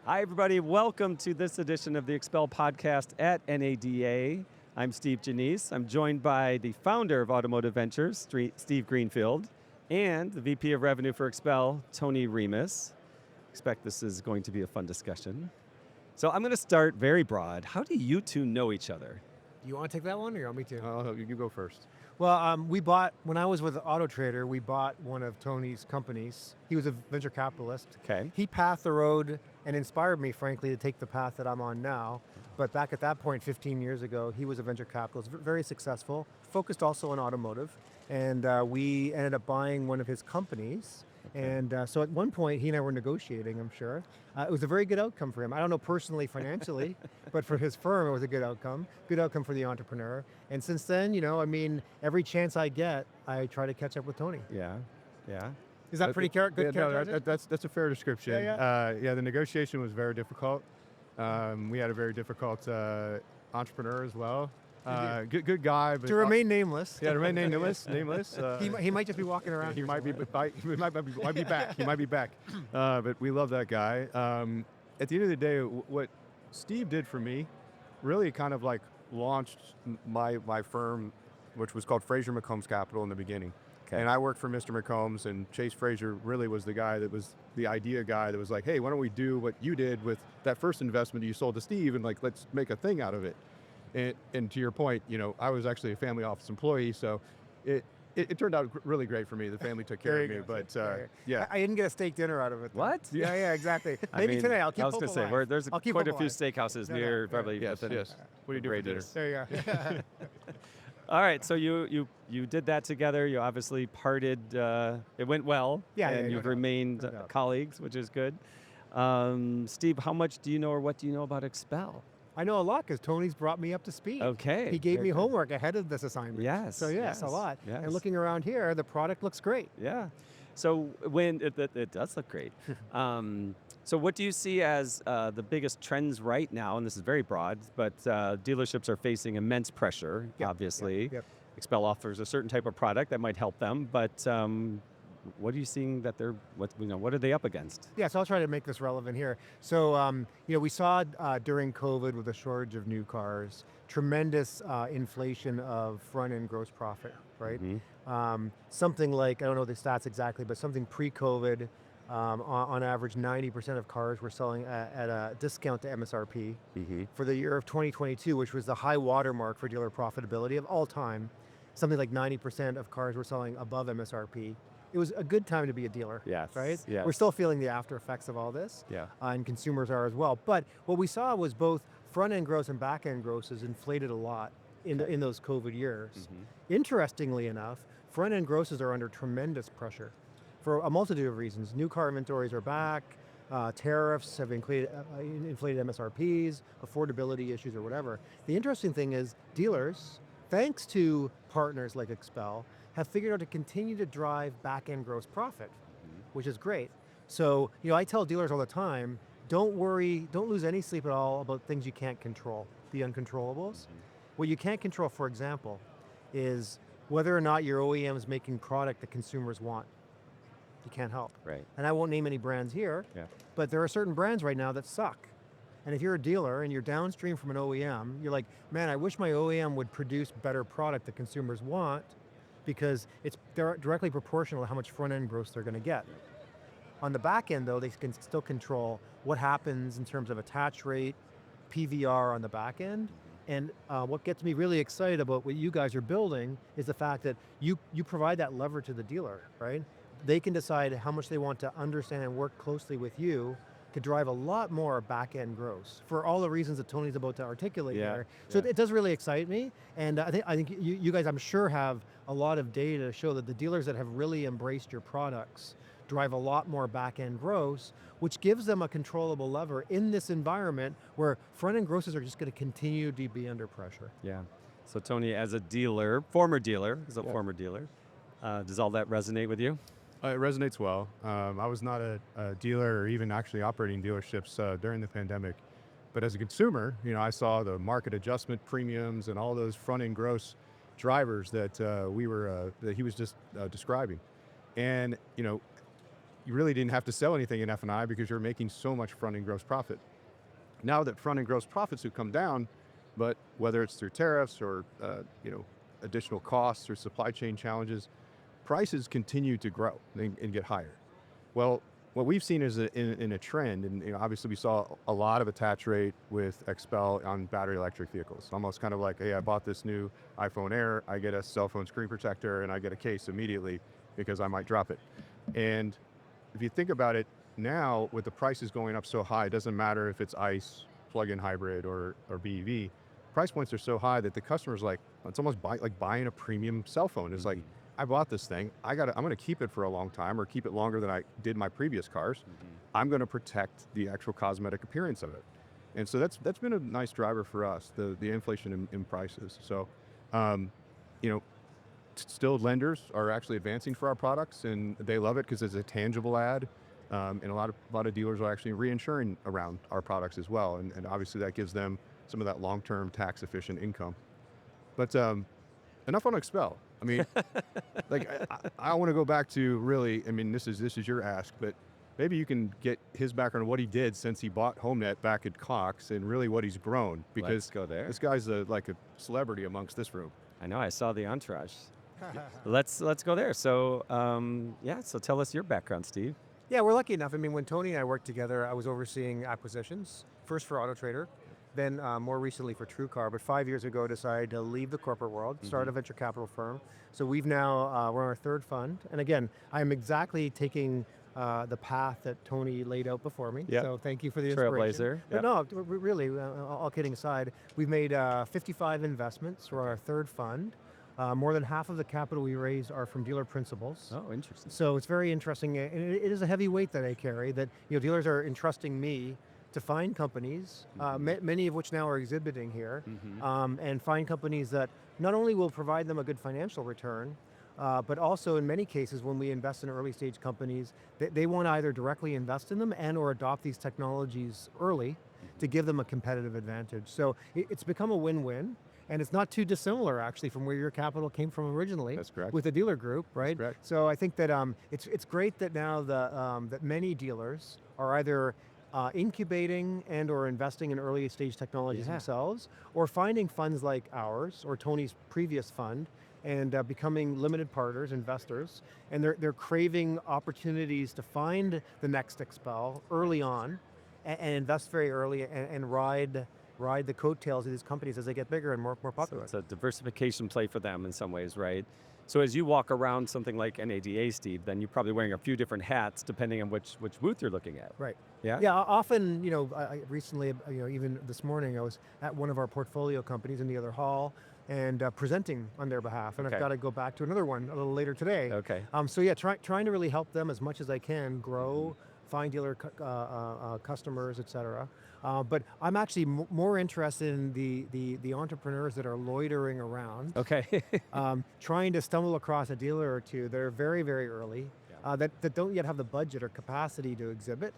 Hi, everybody. Welcome to this edition of the XPEL podcast at NADA. I'm Steve Janice. I'm joined by the founder of Automotive Ventures, Steve Greenfield, and the VP of Revenue for XPEL, Tony Rimas. Expect this is going to be a fun discussion. So I'm going to start very broad. How do you two know each other? You want to take that one, or you want me to? You go first. Well, we bought, when I was with Auto Trader, we bought one of Tony's companies. He was a venture capitalist. Okay. He pathed the road and inspired me, frankly, to take the path that I'm on now. But back at that point, 15 years ago, he was a venture capitalist, very successful, focused also on automotive. And we ended up buying one of his companies. And so at one point, he and I were negotiating, I'm sure. It was a very good outcome for him. I don't know personally, financially, but for his firm, it was a good outcome. Good outcome for the entrepreneur. And since then, every chance I get, I try to catch up with Tony. Yeah. Is that pretty good? No, that's a fair description. Yeah. The negotiation was very difficult. We had a very difficult entrepreneur as well. Good guy, but to remain nameless. Yeah, to remain nameless. He might just be walking around. He might be back. He might be back. But we love that guy. At the end of the day, what Steve did for me really kind of like launched my firm, which was called Fraser McCombs Capital in the beginning. Okay. And I worked for Mr. McCombs, and Chase Fraser really was the guy that was the idea guy that was like, hey, why don't we do what you did with that first investment you sold to Steve, and like, let's make a thing out of it. And to your point, I was actually a family office employee, so it turned out really great for me. The family took care of me, but yeah. I didn't get a steak dinner out of it, though. What? Yeah, exactly. Maybe today. I'll keep I was hope going to say, alive. there's I'll keep quite a hope few alive. steakhouses No, near, no, probably. Yes. What do you do for dinner? There you go. All right, so you did that together. You obviously parted. It went well, and you've remained no doubt. colleagues, which is good. Steve, how much do you know, or what do you know about XPEL? I know a lot because Tony's brought me up to speed. Okay. He gave very me good. homework ahead of this assignment. Yes. So yes, a lot. Yes. And looking around here, the product looks great. Yeah. So when it does look great. So what do you see as the biggest trends right now? And this is very broad, but dealerships are facing immense pressure, obviously. Yep. XPEL offers a certain type of product that might help them, but what are you seeing that what are they up against? Yeah, so I'll try to make this relevant here. So, we saw during COVID with the shortage of new cars, tremendous inflation of front-end gross profit, right? Mm-hmm. Something like, I don't know the stats exactly, but something pre-COVID, on average, 90% of cars were selling at a discount to MSRP. Mm-hmm. For the year of 2022, which was the high watermark for dealer profitability of all time, something like 90% of cars were selling above MSRP. It was a good time to be a dealer, Yes, right? yes. We're still feeling the after effects of all this, Yeah. And consumers are as well. But what we saw was both front-end gross and back-end grosses inflated a lot in those COVID years. Mm-hmm. Interestingly enough, front-end grosses are under tremendous pressure for a multitude of reasons. New car inventories are back, tariffs have inflated MSRPs, affordability issues or whatever. The interesting thing is dealers, thanks to partners like XPEL, have figured out to continue to drive back-end gross profit, which is great. So, I tell dealers all the time, don't worry, don't lose any sleep at all about things you can't control, the uncontrollables. What you can't control, for example, is whether or not your OEM is making product that consumers want. You can't help. Right. And I won't name any brands here, but there are certain brands right now that suck. And if you're a dealer and you're downstream from an OEM, you're like, man, I wish my OEM would produce better product that consumers want, because they're directly proportional to how much front-end gross they're going to get. On the back end, though, they can still control what happens in terms of attach rate, PVR on the back end. And what gets me really excited about what you guys are building is the fact that you provide that lever to the dealer, right? They can decide how much they want to understand and work closely with you to drive a lot more back-end gross for all the reasons that Tony's about to articulate there. So it does really excite me, and I think you guys, I'm sure, have a lot of data to show that the dealers that have really embraced your products drive a lot more back-end gross, which gives them a controllable lever in this environment where front-end grosses are just going to continue to be under pressure. Yeah. So Tony, as a dealer, former dealer, does all that resonate with you? It resonates well. I was not a dealer or even actually operating dealerships during the pandemic. But as a consumer, I saw the market adjustment premiums and all those front-end gross drivers that he was just describing. And, you really didn't have to sell anything in F&I because you're making so much front-end gross profit. Now that front-end gross profits have come down, but whether it's through tariffs or additional costs or supply chain challenges, prices continue to grow and get higher. Well, what we've seen is in a trend, and obviously we saw a lot of attach rate with XPEL on battery electric vehicles. Almost kind of like, hey, I bought this new iPhone Air, I get a cell phone screen protector, and I get a case immediately because I might drop it. And if you think about it, now with the prices going up so high, it doesn't matter if it's ICE, plug-in hybrid, or BEV, price points are so high that the customer's like, it's almost like buying a premium cell phone. It's like, I bought this thing, I'm gonna keep it for a long time or keep it longer than I did my previous cars. I'm gonna protect the actual cosmetic appearance of it. And so that's been a nice driver for us, the inflation in prices. So, still lenders are actually advancing for our products and they love it because it's a tangible ad. And a lot of dealers are actually reinsuring around our products as well. And obviously that gives them some of that long-term tax efficient income. But enough on XPEL. I mean, like I want to go back to really, I mean, this is your ask, but maybe you can get his background on what he did since he bought HomeNet back at Cox and really what he's grown, because Let's go there. This guy's like a celebrity amongst this room. I know, I saw the entourage. Let's go there. So, so tell us your background, Steve. Yeah, we're lucky enough. I mean, when Tony and I worked together, I was overseeing acquisitions, first for AutoTrader, then more recently for TrueCar, but 5 years ago decided to leave the corporate world, start a venture capital firm. So we've now, we're on our third fund. And again, I'm exactly taking the path that Tony laid out before me. Yep. So thank you for the inspiration. Trailblazer. But no, really, all kidding aside, we've made 55 investments. We're on our third fund. More than half of the capital we raised are from dealer principals. Oh, interesting. So it's very interesting, and it is a heavy weight that I carry, that dealers are entrusting me to find companies, many of which now are exhibiting here, and find companies that not only will provide them a good financial return, but also in many cases when we invest in early stage companies, they want to either directly invest in them and or adopt these technologies early to give them a competitive advantage. So it's become a win-win. And it's not too dissimilar, actually, from where your capital came from originally. That's correct. With the dealer group, right? That's correct. So I think that it's great that now that many dealers are either incubating and or investing in early stage technologies themselves, or finding funds like ours or Tony's previous fund and becoming limited partners, investors, and they're craving opportunities to find the next XPEL early on and invest very early and ride the coattails of these companies as they get bigger and more popular. So it's a diversification play for them in some ways, right? So as you walk around something like NADA, Steve, then you're probably wearing a few different hats depending on which booth you're looking at. Right. Yeah? Yeah, often, I recently, even this morning, I was at one of our portfolio companies in the other hall and presenting on their behalf. And I've got to go back to another one a little later today. Okay. So yeah, trying to really help them as much as I can grow, find dealer customers, et cetera. But I'm actually more interested in the entrepreneurs that are loitering around. Okay. Trying to stumble across a dealer or two that are very, very early, that don't yet have the budget or capacity to exhibit.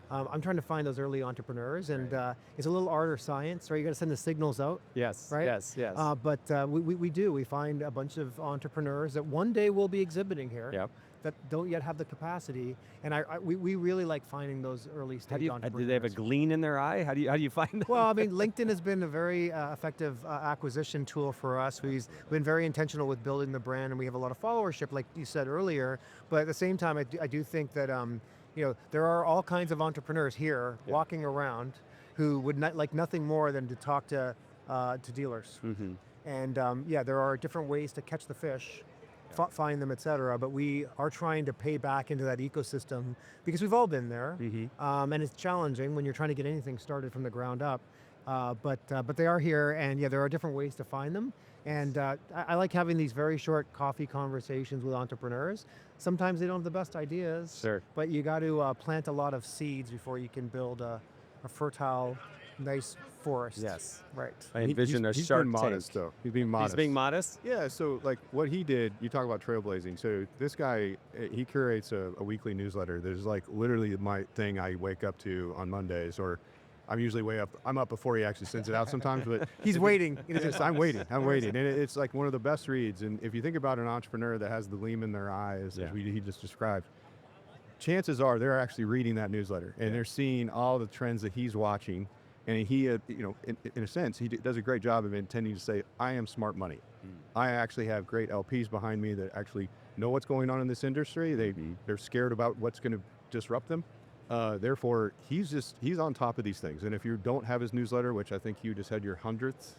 I'm trying to find those early entrepreneurs, and it's a little art or science, right? You got to send the signals out. Yes, right? yes. But we find a bunch of entrepreneurs that one day will be exhibiting here that don't yet have the capacity, and we really like finding those early stage entrepreneurs. Do they have a gleam in their eye? How do you find them? Well, I mean, LinkedIn has been a very effective acquisition tool for us. We've been very intentional with building the brand, and we have a lot of followership, like you said earlier. But at the same time, I do think that there are all kinds of entrepreneurs here walking around who would like nothing more than to talk to dealers. And there are different ways to catch the fish, find them, et cetera, but we are trying to pay back into that ecosystem because we've all been there, and it's challenging when you're trying to get anything started from the ground up, but they are here, and there are different ways to find them, and I like having these very short coffee conversations with entrepreneurs. Sometimes they don't have the best ideas, but you got to plant a lot of seeds before you can build a fertile, nice forest. Yes. Right. I envision a he's Shark being modest, Tank. though. He's being modest. He's being modest? Yeah, so like what he did, you talk about trailblazing. So this guy, he curates a weekly newsletter. There's like literally my thing I wake up to on Mondays, or I'm usually I'm up before he actually sends it out sometimes, but he's waiting. I'm waiting. And it's like one of the best reads. And if you think about an entrepreneur that has the gleam in their eyes, as he just described, chances are they're actually reading that newsletter and they're seeing all the trends that he's watching. And he, in a sense, he does a great job of intending to say, I am smart money. I actually have great LPs behind me that actually know what's going on in this industry. They're scared about what's going to disrupt them. Therefore, he's on top of these things. And if you don't have his newsletter, which I think you just had your 100th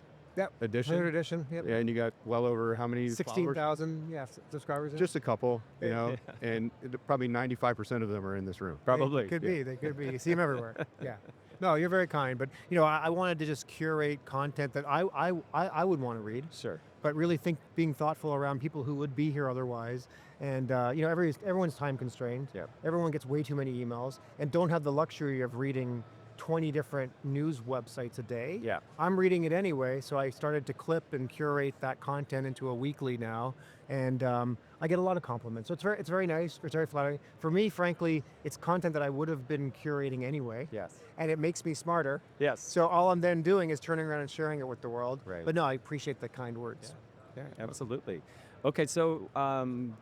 edition. 100th edition, yep. And you got well over how many 16,000, subscribers. Just a couple, and probably 95% of them are in this room. Probably. They could be. You see them everywhere. Yeah. No, you're very kind, but I wanted to just curate content that I would want to read. Sure. But really being thoughtful around people who would be here otherwise, and everyone's time constrained. Yep. Everyone gets way too many emails and don't have the luxury of reading 20 different news websites a day. Yeah. I'm reading it anyway, so I started to clip and curate that content into a weekly now, and I get a lot of compliments. So it's very nice. It's very flattering. For me, frankly, it's content that I would have been curating anyway. Yes. And it makes me smarter. Yes. So all I'm then doing is turning around and sharing it with the world. Right. But no, I appreciate the kind words. Yeah, absolutely. Okay, so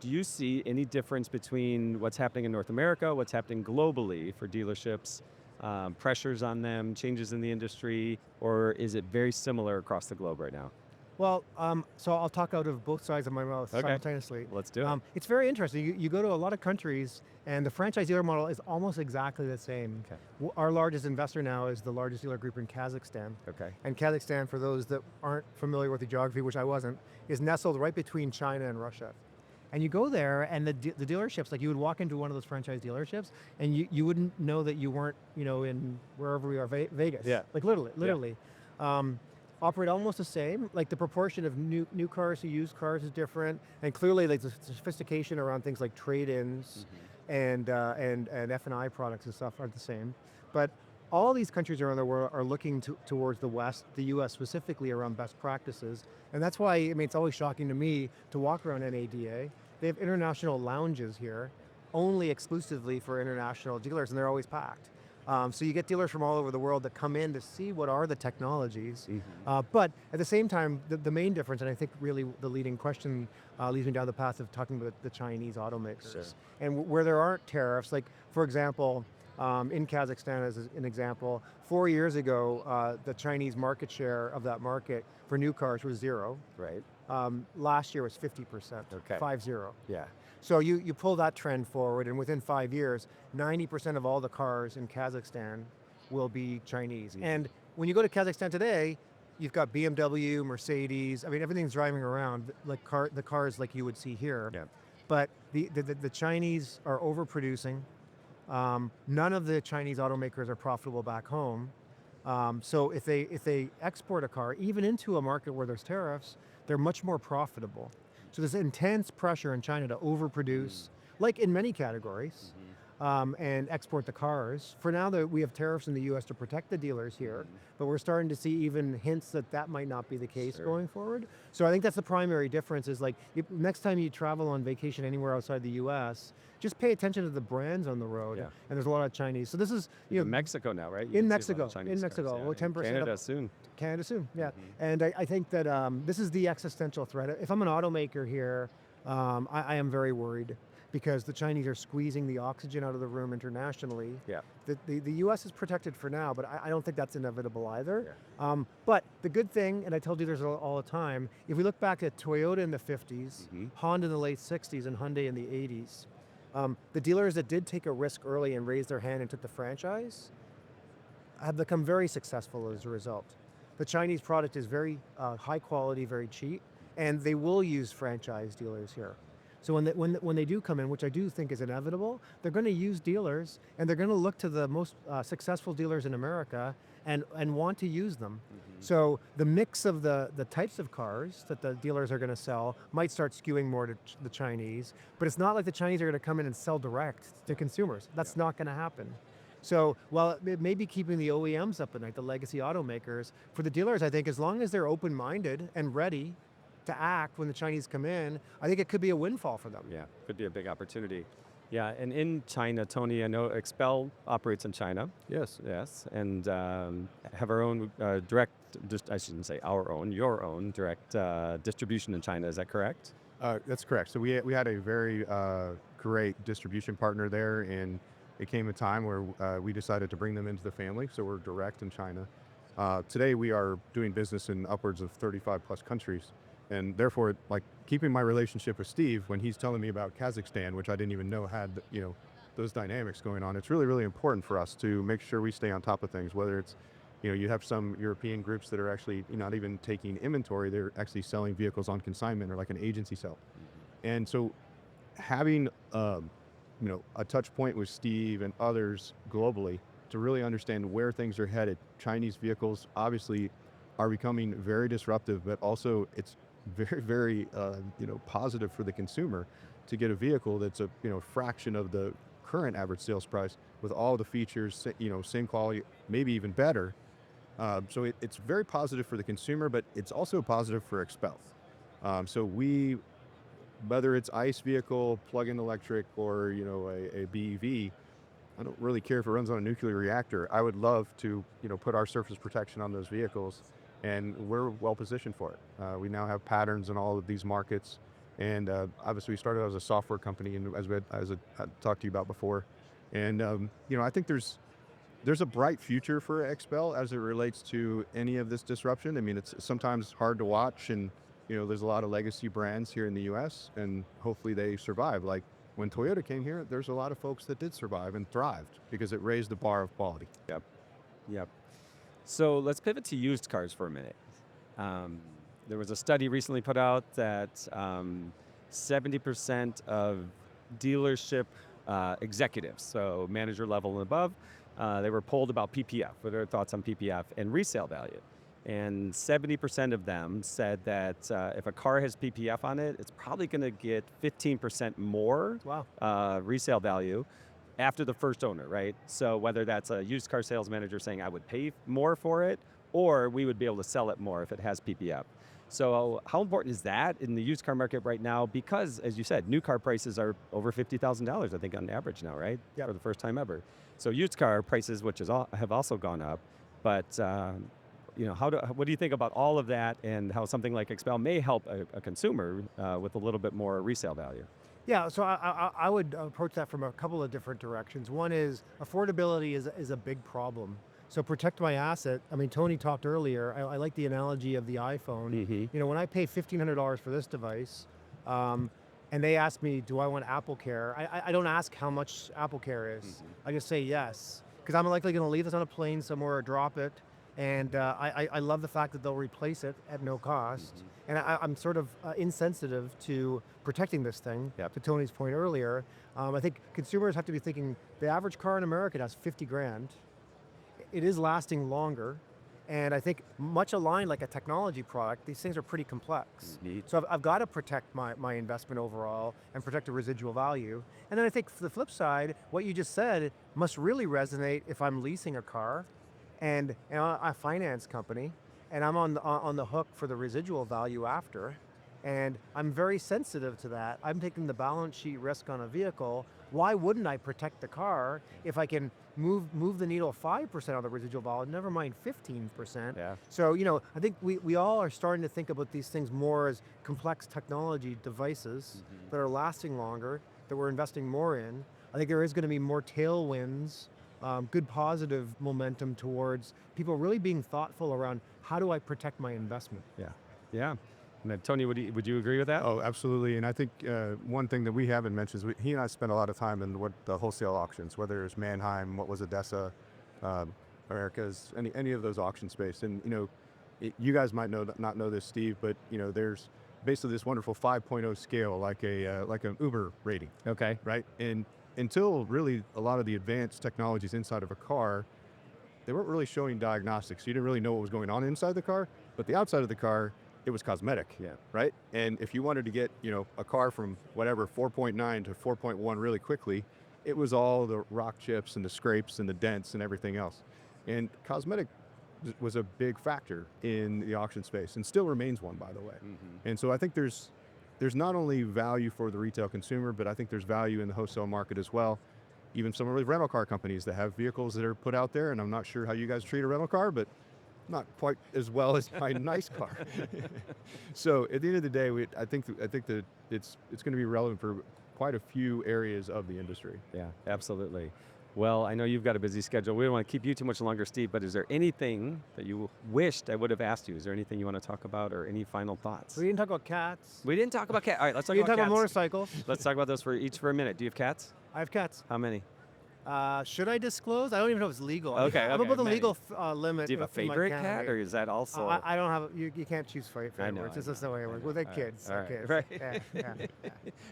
do you see any difference between what's happening in North America, what's happening globally for dealerships, pressures on them, changes in the industry, or is it very similar across the globe right now? Well, so I'll talk out of both sides of my mouth simultaneously. Let's do it. It's very interesting. You go to a lot of countries, and the franchise dealer model is almost exactly the same. Okay. Our largest investor now is the largest dealer group in Kazakhstan. Okay. And Kazakhstan, for those that aren't familiar with the geography, which I wasn't, is nestled right between China and Russia. And you go there, and the dealerships, like you would walk into one of those franchise dealerships, and you wouldn't know that you weren't, in wherever we are, Vegas. Yeah. Like literally. Operate almost the same. Like the proportion of new cars to used cars is different, and clearly like the sophistication around things like trade-ins and F&I products and stuff aren't the same. But all these countries around the world are looking towards the West, the US specifically, around best practices. And that's why, it's always shocking to me to walk around NADA. They have international lounges here, only exclusively for international dealers, and they're always packed. So you get dealers from all over the world that come in to see what are the technologies. But at the same time, the main difference, and I think really the leading question leads me down the path of talking about the Chinese automakers. Sure. And where there aren't tariffs, like for example, in Kazakhstan as an example, 4 years ago, the Chinese market share of that market for new cars was 0. Right. Last year was 50%, Okay. 50. Yeah. So you pull that trend forward, and within 5 years, 90% of all the cars in Kazakhstan will be Chinese. And when you go to Kazakhstan today, you've got BMW, Mercedes, everything's driving around, like the cars like you would see here. Yeah. But the Chinese are overproducing. None of the Chinese automakers are profitable back home. So if they export a car, even into a market where there's tariffs, they're much more profitable. So there's intense pressure in China to overproduce, like in many categories, and export the cars. For now, we have tariffs in the US to protect the dealers here, but we're starting to see even hints that might not be the case going forward. So I think that's the primary difference is next time you travel on vacation anywhere outside the US, just pay attention to the brands on the road. Yeah. And there's a lot of Chinese. So this is, In Mexico now, right? in Mexico, well, 10%. Canada soon. Canada soon, yeah. And I think that this is the existential threat. If I'm an automaker here, I am very worried because the Chinese are squeezing the oxygen out of the room internationally. Yeah. The US is protected for now, but I don't think that's inevitable either. Yeah. But the good thing, and I tell dealers all the time, if we look back at Toyota in the 50s, Honda in the late 60s, and Hyundai in the 80s, the dealers that did take a risk early and raised their hand and took the franchise have become very successful as a result. The Chinese product is very high quality, very cheap, and they will use franchise dealers here. So when they do come in, which I do think is inevitable, they're going to use dealers, and they're going to look to the most successful dealers in America and want to use them. So the mix of the types of cars that the dealers are going to sell might start skewing more to the Chinese, but it's not like the Chinese are going to come in and sell direct to consumers. That's not going to happen. So while it may be keeping the OEMs up at night, the legacy automakers, for the dealers, I think as long as they're open-minded and ready to act when the Chinese come in, I think it could be a windfall for them. Yeah, could be a big opportunity. Yeah, and in China, Tony, I know XPEL operates in China. Yes. Yes, and have our own I shouldn't say our own, your own direct distribution in China. Is that correct? That's correct. So we had a very great distribution partner there, and it came a time where we decided to bring them into the family, so we're direct in China. Today we are doing business in upwards of 35 plus countries, and therefore, like, keeping my relationship with Steve when he's telling me about Kazakhstan, which I didn't even know had, those dynamics going on. It's really, really important for us to make sure we stay on top of things, whether it's, you have some European groups that are actually not even taking inventory, they're actually selling vehicles on consignment or like an agency sale. And so having, a touch point with Steve and others globally to really understand where things are headed. Chinese vehicles obviously are becoming very disruptive, but also it's very, very, positive for the consumer to get a vehicle that's a, fraction of the current average sales price with all the features, same quality, maybe even better. So it's very positive for the consumer, but it's also positive for XPEL. So whether it's ICE vehicle, plug-in electric, or a BEV, I don't really care if it runs on a nuclear reactor. I would love to put our surface protection on those vehicles, and we're well positioned for it. We now have patterns in all of these markets, and obviously we started as a software company, and as I talked to you about before, and I think there's a bright future for XPEL as it relates to any of this disruption. I mean, it's sometimes hard to watch, and there's a lot of legacy brands here in the U.S., and hopefully they survive. Like when Toyota came here, there's a lot of folks that did survive and thrived because it raised the bar of quality. Yep. Yep. So let's pivot to used cars for a minute. There was a study recently put out that 70% of dealership executives, so manager level and above, they were polled about PPF, what are their thoughts on PPF and resale value. And 70% of them said that if a car has PPF on it, it's probably going to get 15% more resale value after the first owner, right? So whether that's a used car sales manager saying I would pay more for it, or we would be able to sell it more if it has PPF. So how important is that in the used car market right now? Because, as you said, new car prices are over $50,000, I think, on average now, right? Yep. For the first time ever. So used car prices, which have also gone up, but what do you think about all of that, and how something like XPEL may help a consumer with a little bit more resale value? Yeah, so I would approach that from a couple of different directions. One is affordability is a big problem. So protect my asset. I mean, Tony talked earlier. I like the analogy of the iPhone. Mm-hmm. When I pay $1,500 for this device, and they ask me, do I want Apple Care? I don't ask how much Apple Care is. Mm-hmm. I just say yes, because I'm likely going to leave this on a plane somewhere or drop it. And I love the fact that they'll replace it at no cost. And I'm sort of insensitive to protecting this thing, to Tony's point earlier. I think consumers have to be thinking, the average car in America has 50 grand. It is lasting longer. And I think much aligned like a technology product, these things are pretty complex. Neat. So I've got to protect my investment overall and protect the residual value. And then I think for the flip side, what you just said must really resonate if I'm leasing a car and a finance company, and I'm on the hook for the residual value after, and I'm very sensitive to that. I'm taking the balance sheet risk on a vehicle. Why wouldn't I protect the car if I can move the needle 5% on the residual value, never mind 15%? Yeah. So, I think we all are starting to think about these things more as complex technology devices that are lasting longer, that we're investing more in. I think there is going to be more tailwinds, good positive momentum towards people really being thoughtful around how do I protect my investment. Yeah. And then Tony, would you agree with that? Oh, absolutely. And I think one thing that we haven't mentioned is he and I spent a lot of time in the wholesale auctions, whether it's Mannheim, what was Odessa, Americas, any of those auction space. And you guys might not know this, Steve, but there's basically this wonderful 5.0 scale, like an Uber rating. Okay. Right. And until really a lot of the advanced technologies inside of a car, they weren't really showing diagnostics. You didn't really know what was going on inside the car, but the outside of the car, it was cosmetic. Yeah. Right. And if you wanted to get, a car from whatever 4.9 to 4.1 really quickly, it was all the rock chips and the scrapes and the dents and everything else. And cosmetic was a big factor in the auction space, and still remains one, by the way. And so I think there's not only value for the retail consumer, but I think there's value in the wholesale market as well. Even some of the rental car companies that have vehicles that are put out there, and I'm not sure how you guys treat a rental car, but not quite as well as my nice car. So at the end of the day, I think that it's going to be relevant for quite a few areas of the industry. Yeah, absolutely. Well, I know you've got a busy schedule. We don't want to keep you too much longer, Steve, but is there anything that you wished I would have asked you? Is there anything you want to talk about or any final thoughts? We didn't talk about cats. We didn't talk about cats. All right, let's talk We about didn't talk cats. about motorcycles. Let's talk about those for a minute. Do you have cats? I have cats. How many? Should I disclose? I don't even know if it's legal. Okay, I'm okay, above the many. legal limit. Do you have a in my favorite cat, category. or is that also? I don't have. You can't choose favorites. I know, It's just the way it works. Well, they're kids. All right, Kids. right. Yeah. Do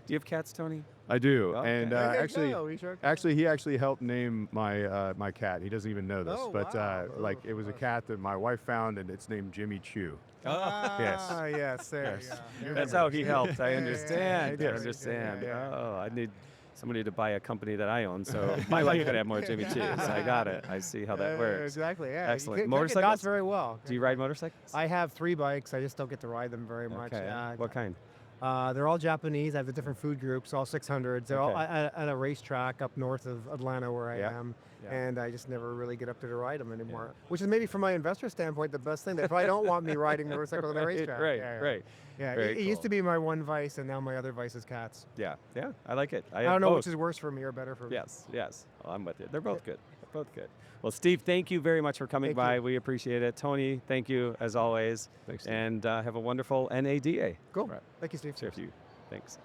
you have cats, Tony? I do, Okay. and There you actually, go, we sure can. actually, he actually helped name my cat. He doesn't even know this, Oh, but wow. like it was a cat that my wife found, and it's named Jimmy Chew. Ah, yes, there. Yes. Yeah. That's how he helped. I Yeah, understand. yeah, I yeah. understand. Yeah. Oh, I need somebody to buy a company that I own, so my wife could have more Jimmy Chews. I got it. I see how that works. Exactly. Yeah. Excellent. You get Motorcycles? dots very well. Do you ride motorcycles? I have 3 bikes. I just don't get to ride them very much. Okay. What kind? They're all Japanese. I have the different food groups, all 600s. They're all Okay. at a racetrack up north of Atlanta where I Yeah. am. Yeah. And I just never really get up there to ride them anymore. Which is maybe from my investor standpoint the best thing. They probably don't want me riding motorcycles on the racetrack. Right, Yeah, yeah. right. Yeah, Very it used cool. to be my one vice, and now my other vice is cats. Yeah, yeah. I like it. I have don't know both. which is worse for me or better for me. Yes, yes. Well, I'm with you. They're both good. They're both good. Well, Steve, thank you very much for coming Thank by. you. We appreciate it. Tony, thank you as always. Thanks, Steve. And have a wonderful NADA. Cool. Right. Thank you, Steve. Share with you. Thanks.